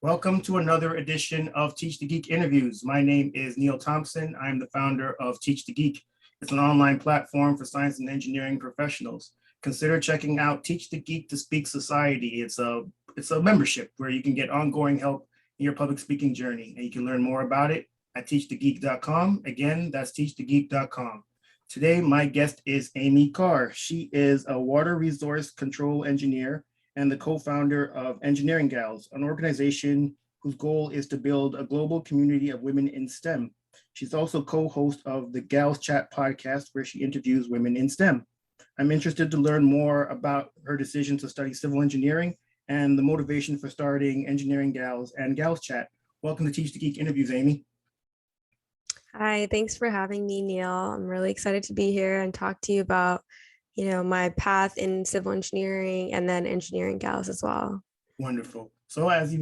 Welcome to another edition of Teach the Geek interviews. My name is Neil Thompson. I'm the founder of Teach the Geek. It's an online platform for science and engineering professionals. Consider checking out Teach the Geek to Speak Society. It's a membership where you can get ongoing help in your public speaking journey, and you can learn more about it at teachthegeek.com. Again, that's teachthegeek.com. Today, my guest is Amy Kaur. She is a water resource control engineer and the co-founder of Engineering Gals, an organization whose goal is to build a global community of women in STEM. She's also co-host of the Gals Chat podcast, where she interviews women in STEM. I'm interested to learn more about her decision to study civil engineering and the motivation for starting Engineering Gals and Gals Chat. Welcome to Teach the Geek interviews, Amy. Hi, thanks for having me, Neil. I'm really excited to be here and talk to you about my path in civil engineering and then engineering gals as well. Wonderful. So as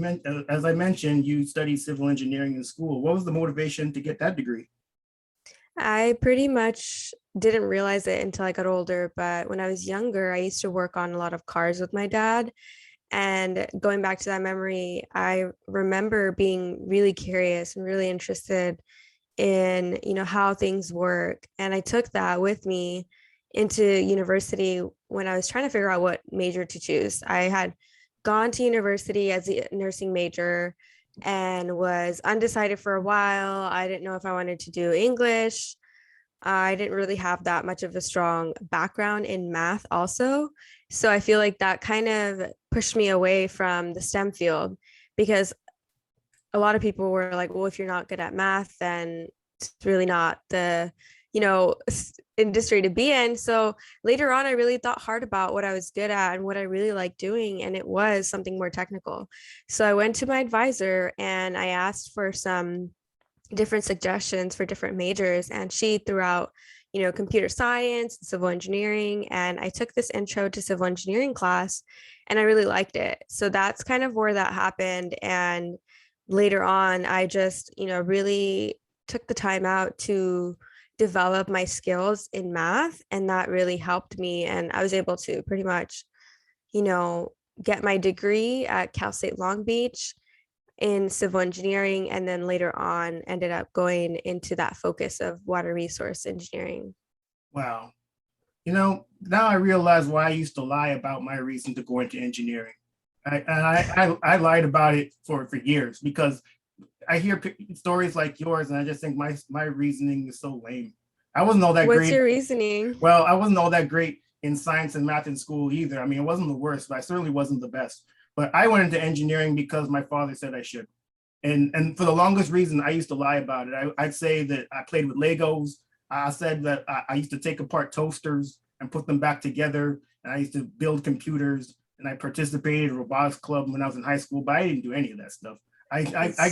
I mentioned, you studied civil engineering in school. What was the motivation to get that degree? I pretty much didn't realize it until I got older, but when I was younger, I used to work on a lot of cars with my dad. And going back to that memory, I remember being really curious and really interested in, how things work. And I took that with me into university when I was trying to figure out what major to choose. I had gone to university as a nursing major and was undecided for a while. I didn't know if I wanted to do English. I didn't really have that much of a strong background in math also. So I feel like that kind of pushed me away from the STEM field, because a lot of people were like, well, if you're not good at math, then it's really not the industry to be in. So later on, I really thought hard about what I was good at and what I really liked doing, and it was something more technical. So I went to my advisor and I asked for some different suggestions for different majors, and she threw out computer science, civil engineering, and I took this intro to civil engineering class and I really liked it. So that's kind of where that happened. And later on, I just really took the time out to develop my skills in math, and that really helped me, and I was able to pretty much get my degree at Cal State Long Beach in civil engineering, and then later on ended up going into that focus of water resource engineering. Wow. Now I realize why I used to lie about my reason to go into engineering. I lied about it for years, because I hear stories like yours, and I just think my reasoning is so lame. I wasn't all that What's great. your reasoning? Well, I wasn't all that great in science and math in school either. I mean, it wasn't the worst, but I certainly wasn't the best. But I went into engineering because my father said I should. And for the longest reason, I used to lie about it. I'd say that I played with Legos. I said that I used to take apart toasters and put them back together. And I used to build computers. And I participated in a robotics club when I was in high school, but I didn't do any of that stuff.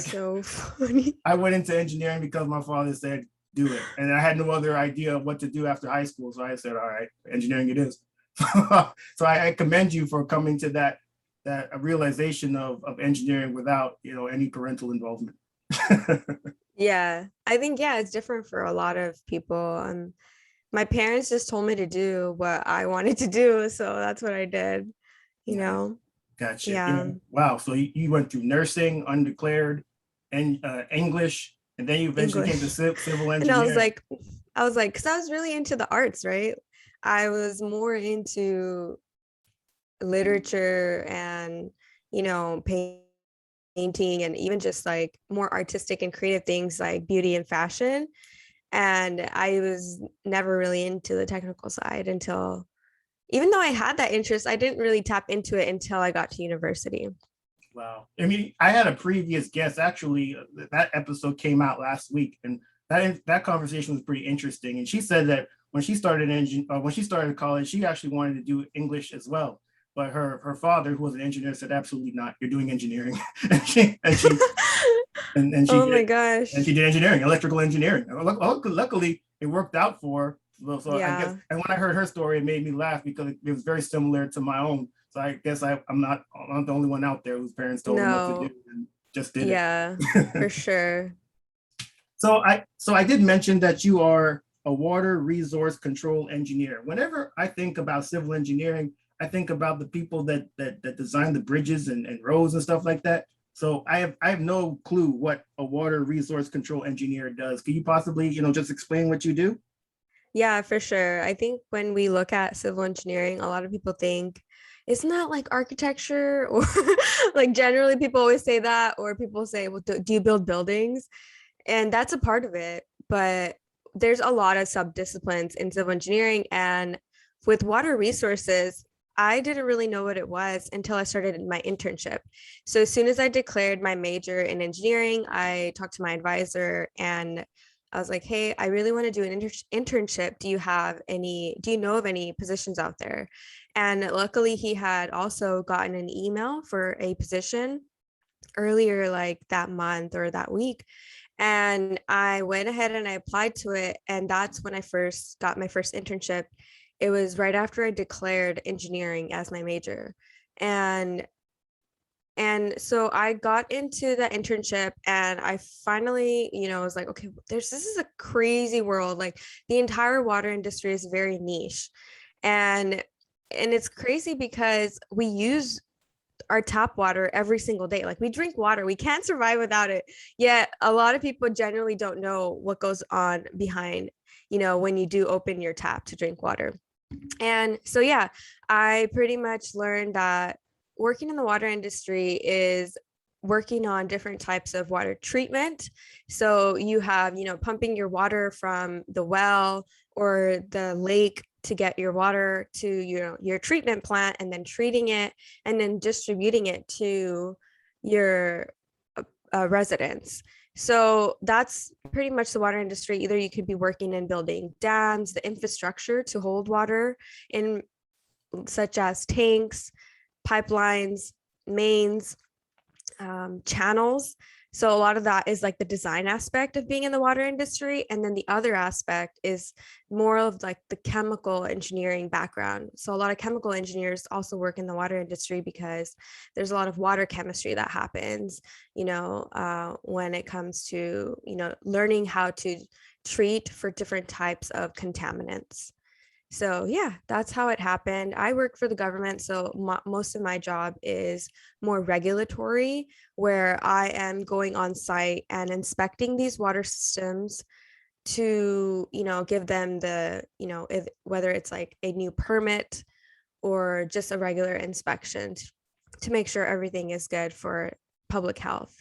So funny. I went into engineering because my father said, do it. And I had no other idea of what to do after high school. So I said, all right, engineering it is. So I commend you for coming to that realization of engineering without, any parental involvement. Yeah, I think, it's different for a lot of people. My parents just told me to do what I wanted to do. So that's what I did, Gotcha. Yeah. Wow. So you went through nursing, undeclared, and English, and then you eventually came to civil engineering. And I was like, because I was really into the arts, right? I was more into literature and, painting, and even just like more artistic and creative things like beauty and fashion. And I was never really into the technical side until, even though I had that interest, I didn't really tap into it until I got to university. Wow. I mean, I had a previous guest, actually, that episode came out last week, and that conversation was pretty interesting. And she said that when she started college, she actually wanted to do English as well. But her father, who was an engineer, said, absolutely not. You're doing engineering. and she Oh my gosh. And she did engineering, electrical engineering. Luckily, it worked out for her. So Yeah. I guess, and when I heard her story, it made me laugh because it was very similar to my own. So I guess I'm not the only one out there whose parents told them what to do and just did it. Yeah, for sure. So I did mention that you are a water resource control engineer. Whenever I think about civil engineering, I think about the people that design the bridges and roads and stuff like that. So I have no clue what a water resource control engineer does. Can you possibly, just explain what you do? Yeah, for sure. I think when we look at civil engineering, a lot of people think, isn't that like architecture? Or like generally people always say that, or people say, well, do you build buildings? And that's a part of it. But there's a lot of sub-disciplines in civil engineering. And with water resources, I didn't really know what it was until I started my internship. So as soon as I declared my major in engineering, I talked to my advisor and I was like, hey, I really want to do an internship. Do you know of any positions out there? And luckily, he had also gotten an email for a position earlier, like that month or that week. And I went ahead and I applied to it. And that's when I first got my first internship. It was right after I declared engineering as my major. And so I got into that internship and I finally, was like, okay, this is a crazy world. Like the entire water industry is very niche. And it's crazy because we use our tap water every single day. Like we drink water, we can't survive without it. Yet a lot of people generally don't know what goes on behind, when you do open your tap to drink water. And so, yeah, I pretty much learned that working in the water industry is working on different types of water treatment. So you have, pumping your water from the well or the lake to get your water to your treatment plant and then treating it and then distributing it to your residents. So that's pretty much the water industry. Either you could be working in building dams, the infrastructure to hold water in, such as tanks, pipelines, mains, channels. So a lot of that is like the design aspect of being in the water industry. And then the other aspect is more of like the chemical engineering background. So a lot of chemical engineers also work in the water industry because there's a lot of water chemistry that happens, when it comes to, learning how to treat for different types of contaminants. So yeah, that's how it happened. I work for the government, so most of my job is more regulatory, where I am going on site and inspecting these water systems to, give them the, whether it's like a new permit or just a regular inspection to make sure everything is good for public health.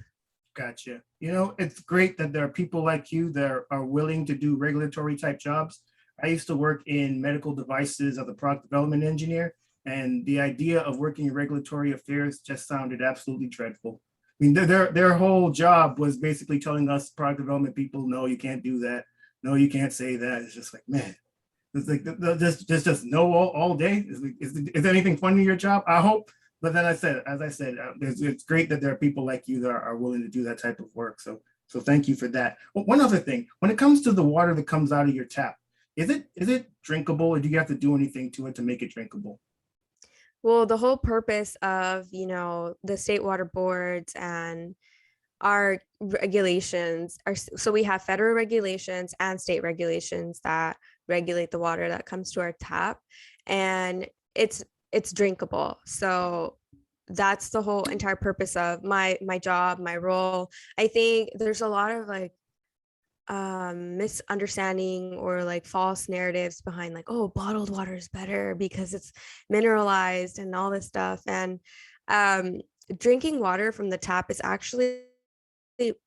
Gotcha. It's great that there are people like you that are willing to do regulatory type jobs. I used to work in medical devices as a product development engineer, and the idea of working in regulatory affairs just sounded absolutely dreadful. I mean, their whole job was basically telling us product development people, no, you can't do that. No, you can't say that. It's just like, man, it's like just no all day. Is there anything fun in your job? I hope. But then as I said, it's great that there are people like you that are willing to do that type of work. So thank you for that. Well, one other thing, when it comes to the water that comes out of your tap, is it drinkable, or do you have to do anything to it to make it drinkable? Well, the whole purpose of, the state water boards and our regulations are, so we have federal regulations and state regulations that regulate the water that comes to our tap, and it's drinkable. So that's the whole entire purpose of my job, my role. I think there's a lot of like misunderstanding or like false narratives behind like, oh, bottled water is better because it's mineralized and all this stuff. And um drinking water from the tap is actually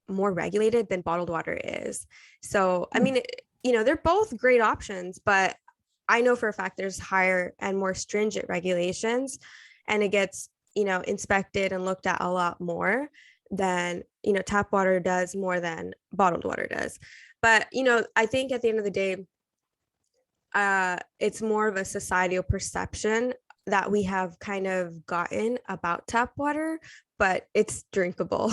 more regulated than bottled water is. So I mean, they're both great options, but I know for a fact there's higher and more stringent regulations, and it gets, inspected and looked at a lot more than, tap water does, more than bottled water does. But, I think at the end of the day, it's more of a societal perception that we have kind of gotten about tap water, but it's drinkable.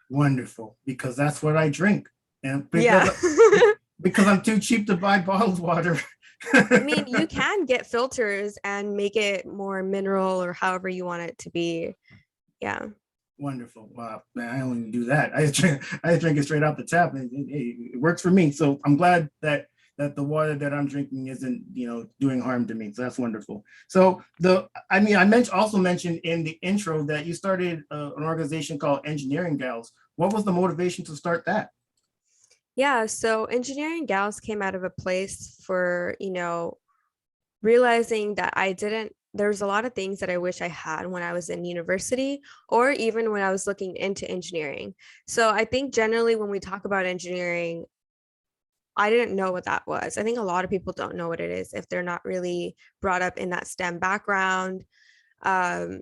Wonderful, because that's what I drink, and Yeah. because I'm too cheap to buy bottled water. I mean, you can get filters and make it more mineral or however you want it to be. Yeah. Wonderful. Wow, man, I don't even do that. I just drink it straight out the tap, and it works for me. So I'm glad that that the water that I'm drinking isn't, doing harm to me. So that's wonderful. So I also mentioned in the intro that you started an organization called Engineering Gals. What was the motivation to start that? Yeah, so Engineering Gals came out of a place for, realizing that there's a lot of things that I wish I had when I was in university or even when I was looking into engineering. So I think generally when we talk about engineering, I didn't know what that was. I think a lot of people don't know what it is if they're not really brought up in that STEM background. Um,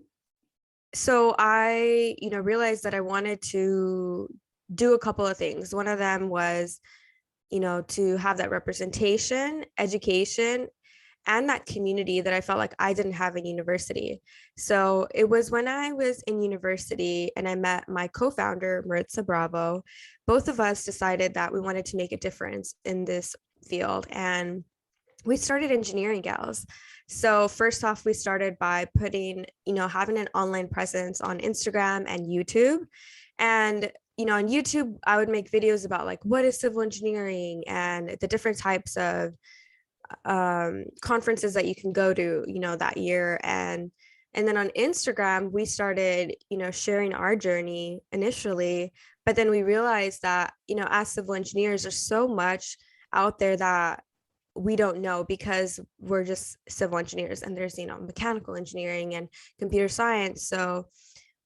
so I, realized that I wanted to do a couple of things. One of them was, to have that representation, education, and that community that I felt like I didn't have in university. So it was when I was in university and I met my co-founder, Maritza Bravo. Both of us decided that we wanted to make a difference in this field. And we started Engineering Gals. So first off, we started by having an online presence on Instagram and YouTube. And on YouTube, I would make videos about like what is civil engineering and the different types of conferences that you can go to that year. And then on Instagram we started sharing our journey initially, but then we realized that as civil engineers there's so much out there that we don't know because we're just civil engineers, and there's mechanical engineering and computer science. So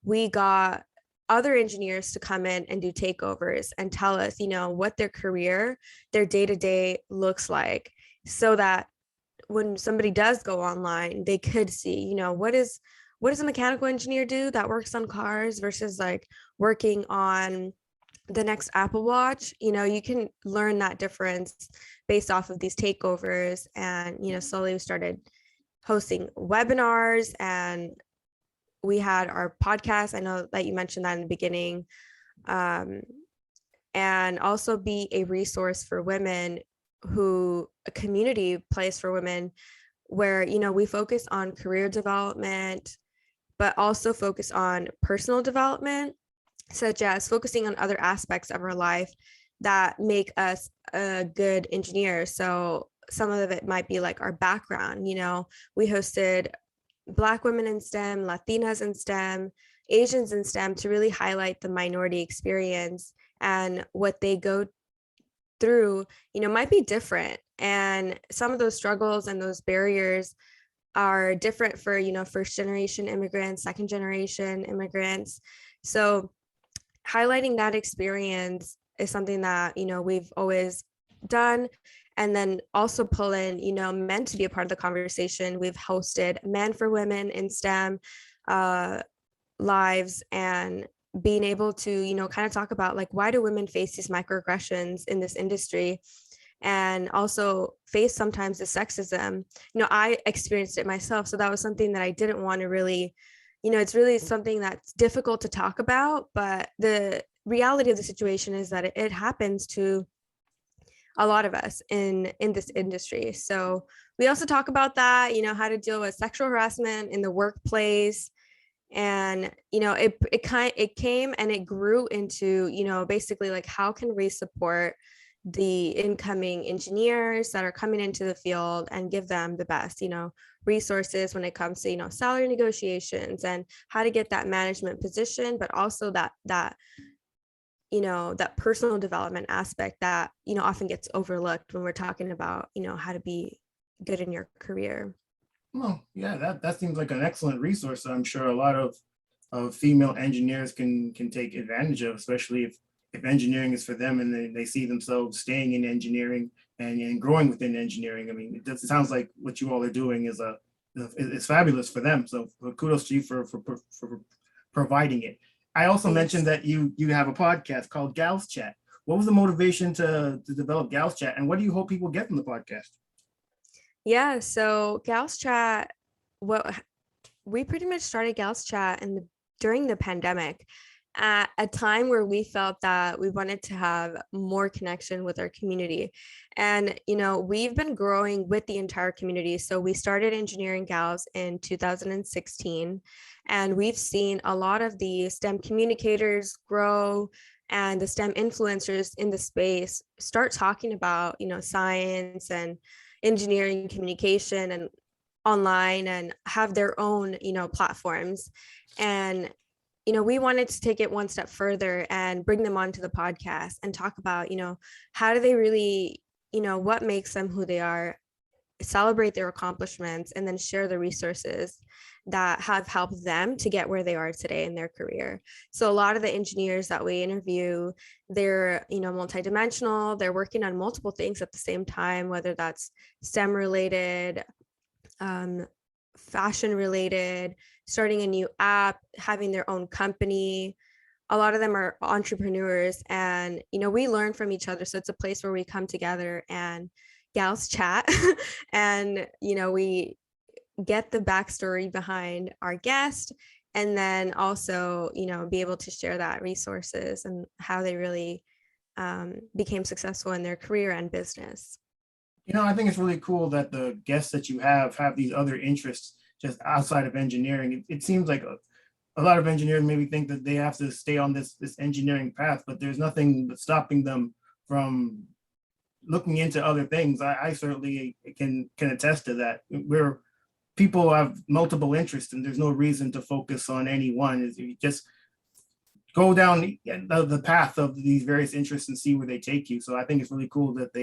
we got other engineers to come in and do takeovers and tell us what their day-to-day looks like, so that when somebody does go online they could see what does a mechanical engineer do that works on cars versus like working on the next Apple Watch. You can learn that difference based off of these takeovers. And slowly we started hosting webinars, and we had our podcast. I know that you mentioned that in the beginning. And also be a resource for women, a community place for women where we focus on career development, but also focus on personal development, such as focusing on other aspects of our life that make us a good engineer. So some of it might be like our background. We hosted Black women in STEM, Latinas in STEM, Asians in STEM, to really highlight the minority experience and what they go through, might be different. And some of those struggles and those barriers are different for, first generation immigrants, second generation immigrants. So highlighting that experience is something that, we've always done. And then also pull in, men to be a part of the conversation. We've hosted Men for Women in STEM lives, and being able to, kind of talk about like, why do women face these microaggressions in this industry, and also face sometimes the sexism. I experienced it myself. So that was something that I didn't want to really, it's really something that's difficult to talk about, but the reality of the situation is that it happens to a lot of us in this industry. So we also talk about that, how to deal with sexual harassment in the workplace. And it came and it grew into basically like, how can we support the incoming engineers that are coming into the field and give them the best resources when it comes to salary negotiations and how to get that management position, but also that personal development aspect that often gets overlooked when we're talking about how to be good in your career. Well, yeah, that seems like an excellent resource. I'm sure a lot of female engineers can take advantage of, especially if engineering is for them and they see themselves staying in engineering and growing within engineering. I mean, it sounds like what you all are doing is fabulous for them. So kudos to you for providing it. I also mentioned that you have a podcast called Gals Chat. What was the motivation to develop Gals Chat, and what do you hope people get from the podcast? Yeah, so Gals Chat, we pretty much started Gals Chat during the pandemic, at a time where we felt that we wanted to have more connection with our community. And, we've been growing with the entire community. So we started Engineering Gals in 2016, and we've seen a lot of the STEM communicators grow and the STEM influencers in the space start talking about, science and engineering, communication, and online, and have their own, platforms. And we wanted to take it one step further and bring them onto the podcast and talk about, how do they really, what makes them who they are, celebrate their accomplishments, and then share the resources that have helped them to get where they are today in their career. So a lot of the engineers that we interview, they're, multidimensional, they're working on multiple things at the same time, whether that's STEM related, fashion related, starting a new app, having their own company. A lot of them are entrepreneurs, and we learn from each other. So it's a place where we come together and gals chat and we get the backstory behind our guest, and then also be able to share that resources and how they really became successful in their career and business. I think it's really cool that the guests that you have these other interests just outside of engineering. It seems like a lot of engineers maybe think that they have to stay on this engineering path, but there's nothing that's stopping them from looking into other things. I certainly can attest to that. Where people have multiple interests and there's no reason to focus on any one. Is you just go down the path of these various interests and see where they take you. So I think it's really cool that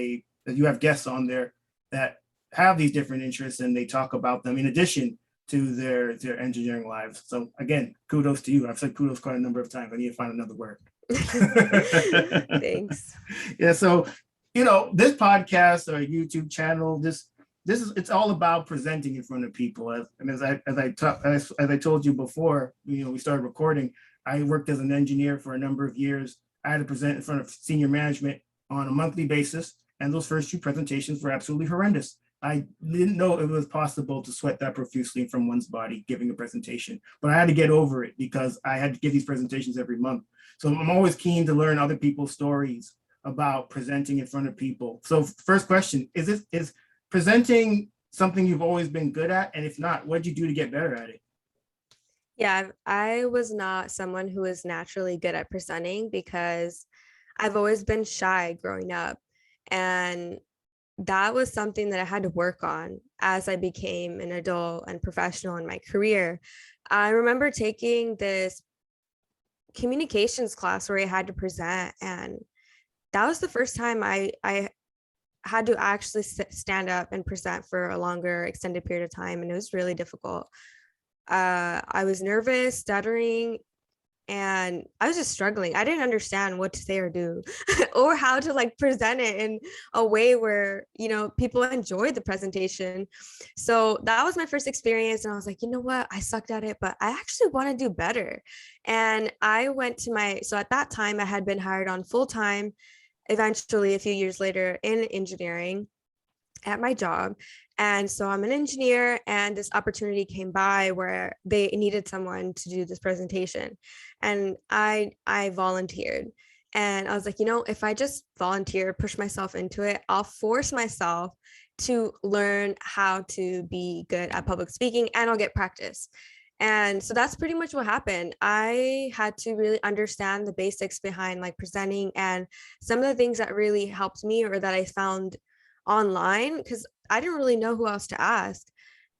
you have guests on there that have these different interests and they talk about them in addition to their engineering lives. So again, kudos to you. I've said kudos quite a number of times. I need to find another word. Thanks. Yeah. So, this podcast or YouTube channel, it's all about presenting in front of people. As I told you before, we started recording, I worked as an engineer for a number of years. I had to present in front of senior management on a monthly basis. And those first two presentations were absolutely horrendous. I didn't know it was possible to sweat that profusely from one's body giving a presentation, but I had to get over it because I had to give these presentations every month. So I'm always keen to learn other people's stories about presenting in front of people. So first question, is presenting something you've always been good at? And if not, what did you do to get better at it? Yeah, I was not someone who was naturally good at presenting because I've always been shy growing up. And that was something that I had to work on as I became an adult and professional in my career. I remember taking this communications class where I had to present, and that was the first time I had to actually stand up and present for a longer extended period of time, and it was really difficult. I was nervous, stuttering, and I was just struggling. I didn't understand what to say or do or how to present it in a way where, people enjoyed the presentation. So that was my first experience. And I was like, you know what? I sucked at it, but I actually want to do better. And I went to so at that time I had been hired on full time, eventually a few years later, in engineering at my job. And so I'm an engineer, and this opportunity came by where they needed someone to do this presentation. And I volunteered. And I was like, if I just volunteer, push myself into it, I'll force myself to learn how to be good at public speaking, and I'll get practice. And so that's pretty much what happened. I had to really understand the basics behind presenting, and some of the things that really helped me or that I found online, because I didn't really know who else to ask.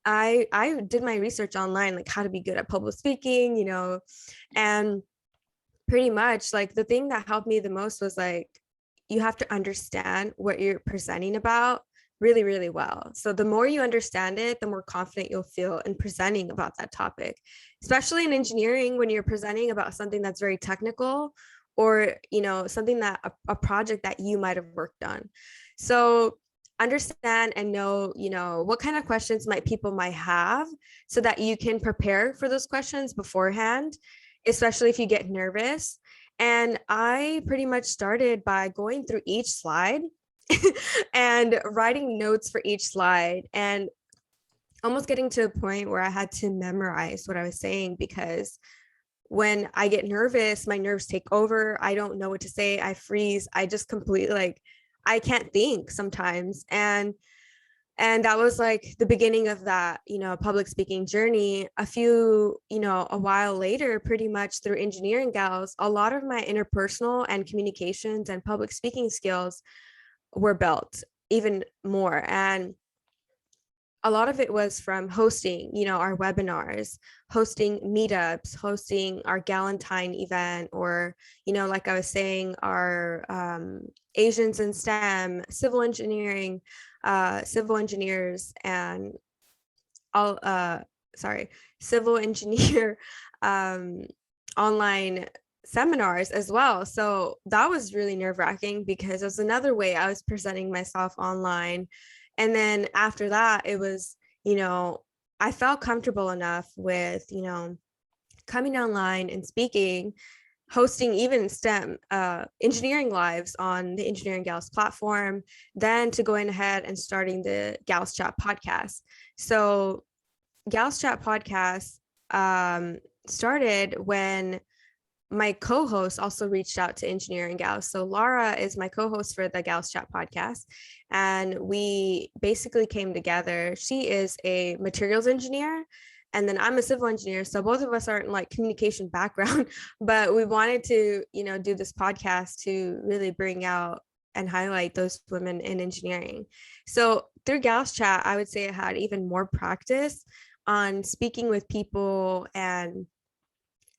I did my research online, how to be good at public speaking, and pretty much the thing that helped me the most was you have to understand what you're presenting about really, really well. So the more you understand it, the more confident you'll feel in presenting about that topic, especially in engineering, when you're presenting about something that's very technical, or, something that a project that you might have worked on. So understand and know, what kind of questions people might have, so that you can prepare for those questions beforehand, especially if you get nervous. And I pretty much started by going through each slide and writing notes for each slide, and almost getting to a point where I had to memorize what I was saying, because when I get nervous, my nerves take over. I don't know what to say. I freeze. I just completely I can't think sometimes. And And that was like the beginning of that, public speaking journey. A while later, pretty much through engineering gals, a lot of my interpersonal and communications and public speaking skills were built even more. And a lot of it was from hosting, our webinars, hosting meetups, hosting our Galentine event, or, like I was saying, our Asians in STEM, civil engineering, civil engineers, and all, civil engineer um, online seminars as well. So that was really nerve wracking because it was another way I was presenting myself online. And then after that, it was, I felt comfortable enough with, coming online and speaking, hosting even STEM engineering lives on the Engineering Gals platform, then to going ahead and starting the Gals Chat podcast. So Gals Chat podcast started when my co-host also reached out to Engineering Gals. So Laura is my co-host for the Gals Chat podcast, and we basically came together. She is a materials engineer, and then I'm a civil engineer. So both of us aren't like communication background, but we wanted to, do this podcast to really bring out and highlight those women in engineering. So through Gals Chat, I would say I had even more practice on speaking with people and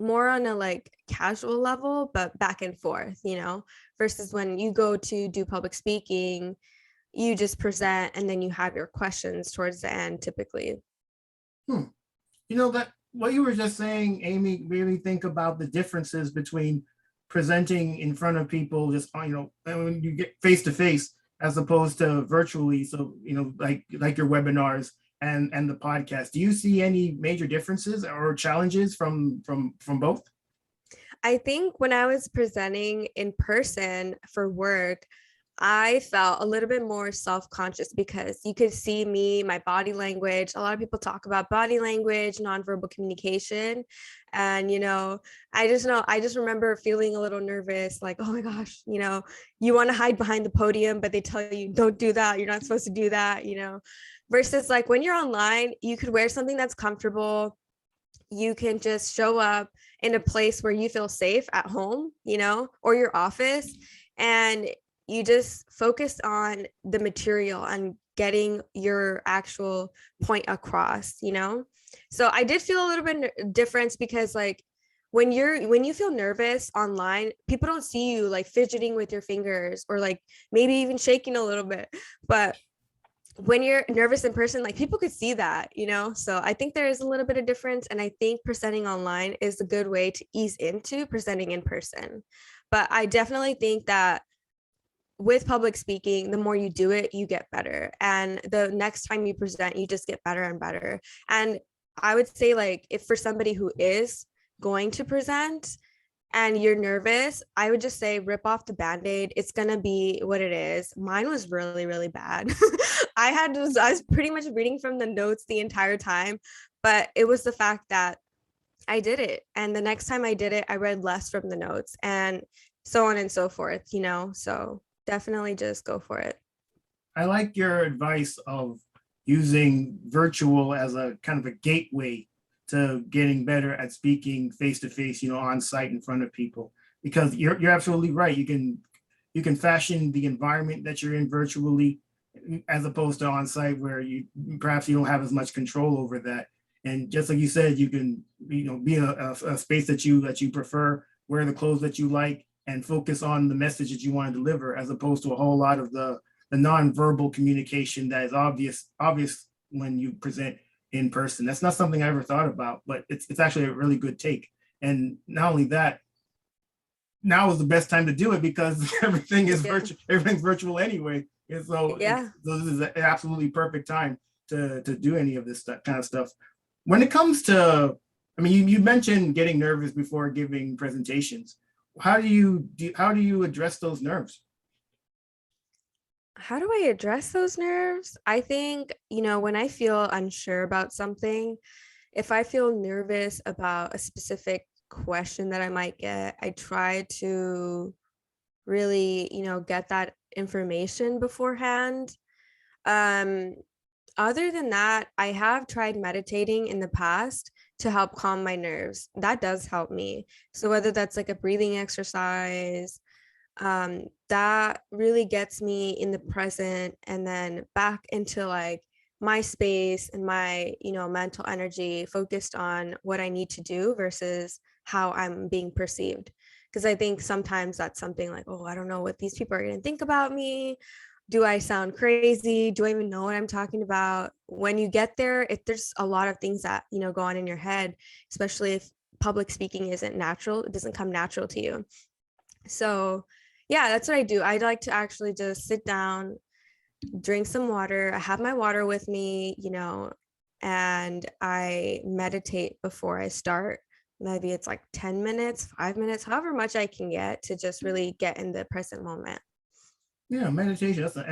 more on a like casual level, but back and forth, versus when you go to do public speaking, you just present and then you have your questions towards the end typically. That what you were just saying, Amy, really think about the differences between presenting in front of people, just, when you get face to face as opposed to virtually. So, like your webinars and the podcast. Do you see any major differences or challenges from both? I think when I was presenting in person for work, I felt a little bit more self-conscious because you could see me, my body language. A lot of people talk about body language, nonverbal communication. And, I just remember feeling a little nervous, like, oh my gosh, you want to hide behind the podium, but they tell you, don't do that. You're not supposed to do that, versus like when you're online, you could wear something that's comfortable. You can just show up in a place where you feel safe at home, or your office, and you just focus on the material and getting your actual point across, So I did feel a little bit difference because like when you feel nervous online, people don't see you like fidgeting with your fingers or like maybe even shaking a little bit. But when you're nervous in person, like people could see that, So I think there is a little bit of difference. And I think presenting online is a good way to ease into presenting in person. But I definitely think that with public speaking, the more you do it, you get better. And the next time you present, you just get better and better. And I would say, like, if for somebody who is going to present and you're nervous, I would just say rip off the band-aid. It's going to be what it is. Mine was really, really bad. I was pretty much reading from the notes the entire time, but it was the fact that I did it. And the next time I did it, I read less from the notes and so on and so forth, so definitely just go for it. I like your advice of using virtual as a kind of a gateway to getting better at speaking face to face, on site in front of people, because you're absolutely right. You can fashion the environment that you're in virtually as opposed to on site where you don't have as much control over that. And just like you said, you can, be in a space that you prefer, wear the clothes that you like, and focus on the message that you want to deliver, as opposed to a whole lot of the nonverbal communication that is obvious when you present in person. That's not something I ever thought about, but it's actually a really good take. And not only that, now is the best time to do it because everything is virtual. Everything's virtual anyway. And so, so this is an absolutely perfect time to do any of this kind of stuff. When it comes to, I mean, you mentioned getting nervous before giving presentations. How do you address those nerves? How do I address those nerves? I think, when I feel unsure about something, if I feel nervous about a specific question that I might get, I try to really, get that information beforehand. Other than that, I have tried meditating in the past to help calm my nerves. That does help me. So whether that's like a breathing exercise, that really gets me in the present and then back into like my space and my, mental energy focused on what I need to do versus how I'm being perceived. Because I think sometimes that's something like, oh, I don't know what these people are going to think about me. Do I sound crazy? Do I even know what I'm talking about? When you get there, if there's a lot of things that, go on in your head, especially if public speaking isn't natural, it doesn't come natural to you. So, yeah, that's what I do. I like to actually just sit down, drink some water. I have my water with me, and I meditate before I start. Maybe it's like 10 minutes, 5 minutes, however much I can get to just really get in the present moment. Yeah, meditation, that's an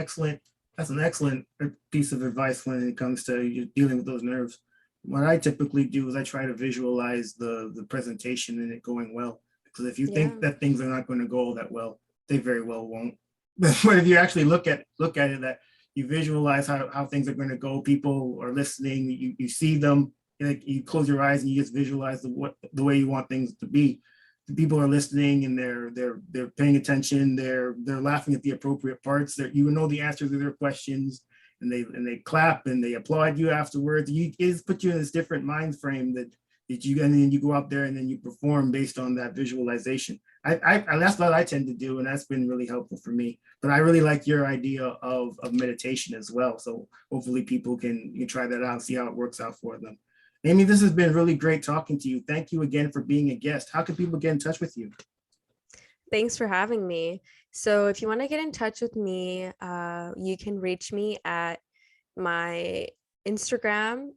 excellent piece of advice when it comes to you dealing with those nerves. What I typically do is I try to visualize the presentation and it going well. Because if you Yeah. think that things are not going to go that well, they very well won't. But if you actually look at it, that you visualize how things are going to go, people are listening, you see them, like you close your eyes and you just visualize the way you want things to be. The people are listening and they're paying attention, they're laughing at the appropriate parts, that you know the answers to their questions, and they clap and they applaud you afterwards. It just put you in this different mind frame that you, and then you go out there and then you perform based on that visualization. That's what I tend to do, and that's been really helpful for me. But I really like your idea of meditation as well. So hopefully people can try that out and see how it works out for them. Amy, this has been really great talking to you. Thank you again for being a guest. How can people get in touch with you? Thanks for having me. So, if you want to get in touch with me, you can reach me at my Instagram,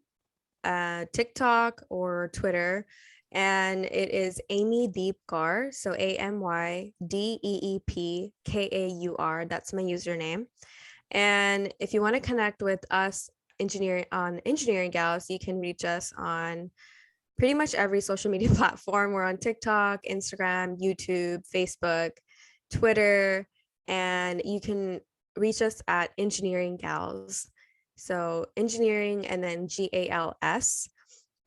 TikTok, or Twitter. And it is Amy Deep Kaur. So AmyDeepKaur. That's my username. And if you want to connect with us engineering gals, you can reach us on pretty much every social media platform. We're on TikTok, Instagram, YouTube, Facebook, Twitter, and you can reach us at Engineering Gals. So engineering and then GALS.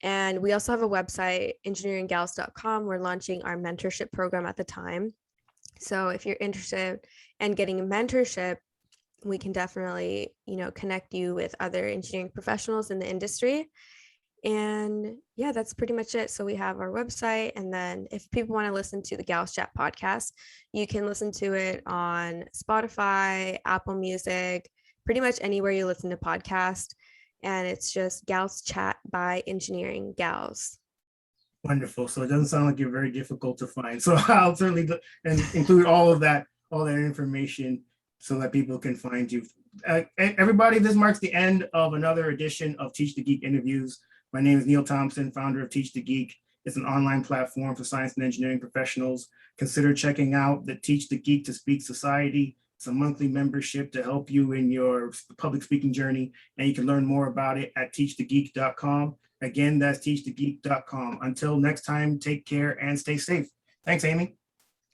And we also have a website, engineeringgals.com. We're launching our mentorship program at the time. So if you're interested in getting a mentorship, we can definitely, connect you with other engineering professionals in the industry. And yeah, that's pretty much it. So we have our website. And then if people want to listen to the Gals Chat podcast, you can listen to it on Spotify, Apple Music, pretty much anywhere you listen to podcasts. And it's just Gals Chat by Engineering Gals. Wonderful. So it doesn't sound like you're very difficult to find. So I'll certainly include all that information so that people can find you. Everybody, this marks the end of another edition of Teach the Geek interviews. My name is Neil Thompson, founder of Teach the Geek. It's an online platform for science and engineering professionals. Consider checking out the Teach the Geek to Speak Society. It's a monthly membership to help you in your public speaking journey, and you can learn more about it at teachthegeek.com. Again, that's teachthegeek.com. Until next time, take care and stay safe. Thanks, Amy.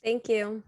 Thank you.